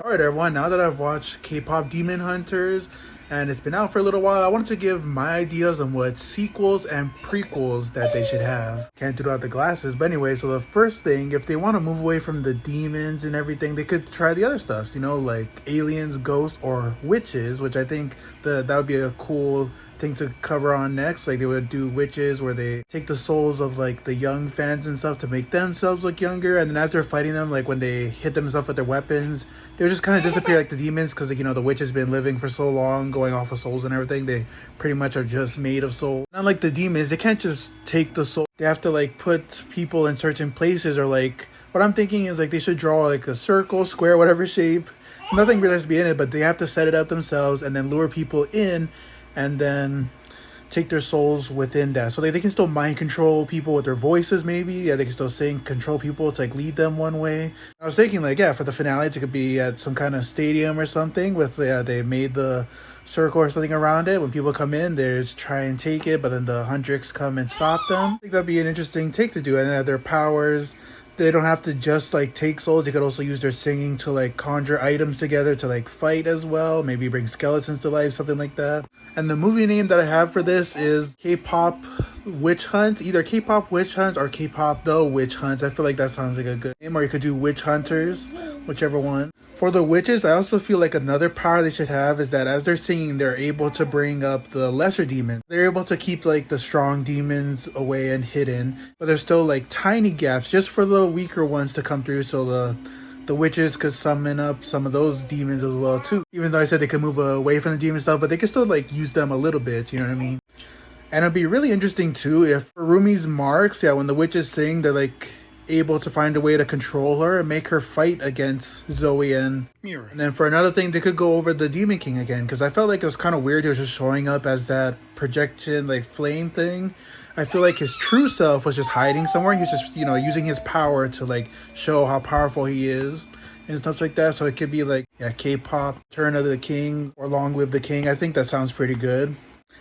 Alright everyone, now that I've watched K-pop Demon Hunters and it's been out for a little while, I wanted to give my ideas on what sequels and prequels that they should have. Can't do it without the glasses, but anyway, so the first thing, if they want to move away from the demons and everything, they could try the other stuff, like aliens, ghosts, or witches, which I think that would be a cool thing to cover on next. Like they would do witches where they take the souls of like the young fans and stuff to make themselves look younger, and then as they're fighting them, like when they hit themselves with their weapons, they would just kind of disappear like the demons, because like, the witch has been living for so long going off of souls and everything. They pretty much are just made of soul. Not like the demons, they can't just take the soul. They have to like put people in certain places, or like what I'm thinking is like they should draw like a circle, square, whatever shape. Nothing really has to be in it, but they have to set it up themselves and then lure people in and then take their souls within that. So they can still mind control people with their voices, maybe. Yeah, they can still sing, control people to like lead them one way. I was thinking like, yeah, for the finale, it could be at some kind of stadium or something with, they made the circle or something around it. When people come in, they just try and take it, but then the Hundreds come and stop them. I think that'd be an interesting take to do. And their powers, they don't have to just like take souls. They could also use their singing to like conjure items together to like fight as well. Maybe bring skeletons to life, something like that. And the movie name that I have for this is K-pop Witch Hunt. Either K-pop Witch Hunt or K-pop The Witch Hunts. I feel like that sounds like a good name. Or you could do Witch Hunters, whichever one. For the witches, I also feel like another power they should have is that as they're singing, they're able to bring up the lesser demons. They're able to keep like the strong demons away and hidden, but there's still like tiny gaps just for the weaker ones to come through, so the witches could summon up some of those demons as well too. Even though I said they could move away from the demon stuff, but they could still like use them a little bit, you know what I mean? And it'd be really interesting too if Rumi's marks, when the witches sing, they're like able to find a way to control her and make her fight against Zoe and Mira. And then for another thing, they could go over the Demon King again, because I felt like it was kind of weird he was just showing up as that projection like flame thing. I feel like his true self was just hiding somewhere. He was just, using his power to like show how powerful he is and stuff like that. So it could be like, K-pop, Turn of the King, or Long Live the King. I think that sounds pretty good.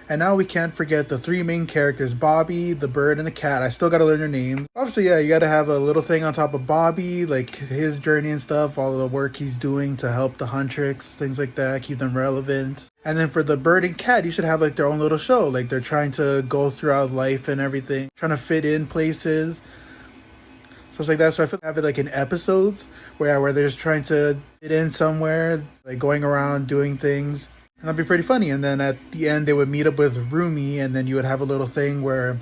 And now we can't forget the three main characters, Bobby, the bird, and the cat. I still gotta learn their names. Obviously, you gotta have a little thing on top of Bobby, like his journey and stuff, all the work he's doing to help the Huntrix, things like that, keep them relevant. And then for the bird and cat, you should have like their own little show. Like they're trying to go throughout life and everything, trying to fit in places. So it's like that. So I feel like I have it like in episodes where they're just trying to fit in somewhere, like going around doing things. And that'd be pretty funny. And then at the end, they would meet up with Rumi, and then you would have a little thing where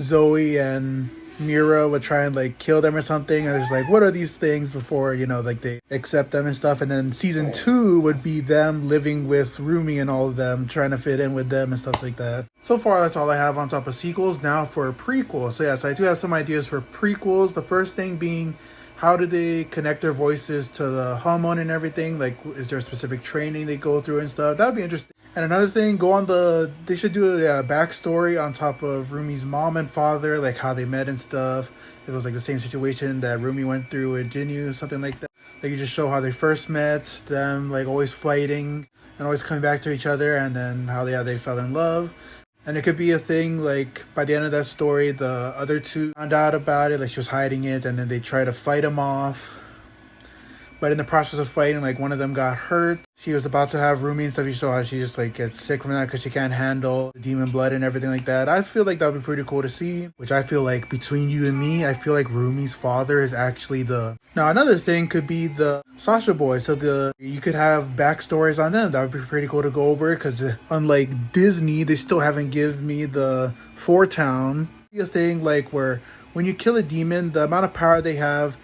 Zoe and Mira would try and like kill them or something. And there's like, what are these things before, like they accept them and stuff. And then season 2 would be them living with Rumi and all of them, trying to fit in with them and stuff like that. So far, that's all I have on top of sequels. Now for prequels. So yes, I do have some ideas for prequels. The first thing being, how do they connect their voices to the hormone and everything? Like, is there a specific training they go through and stuff? That would be interesting. And another thing, they should do a backstory on top of Rumi's mom and father, like how they met and stuff. It was like the same situation that Rumi went through with Jinyu, something like that. Like, you just show how they first met, them like always fighting and always coming back to each other, and then how they fell in love. And it could be a thing like by the end of that story, the other two found out about it, like she was hiding it, and then they try to fight him off. But in the process of fighting, like one of them got hurt. She was about to have Rumi and stuff. You saw how she just like gets sick from that because she can't handle the demon blood and everything like that. I feel like that would be pretty cool to see. Which I feel like between you and me, I feel like Rumi's father is actually Now another thing could be the Sasha boys. So you could have backstories on them. That would be pretty cool to go over, because unlike Disney, they still haven't given me the Four Town. A thing like where when you kill a demon, the amount of power they have,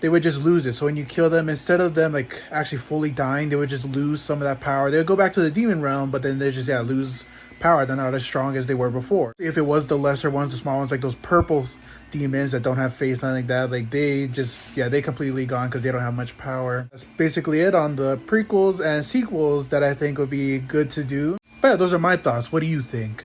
they would just lose it. So when you kill them, instead of them like actually fully dying, they would just lose some of that power. They would go back to the demon realm, but then they just lose power. They're not as strong as they were before. If it was the lesser ones, the small ones, like those purple demons that don't have face, nothing like that, like they just they completely gone because they don't have much power. That's basically it on the prequels and sequels that I think would be good to do. But those are my thoughts. What do you think?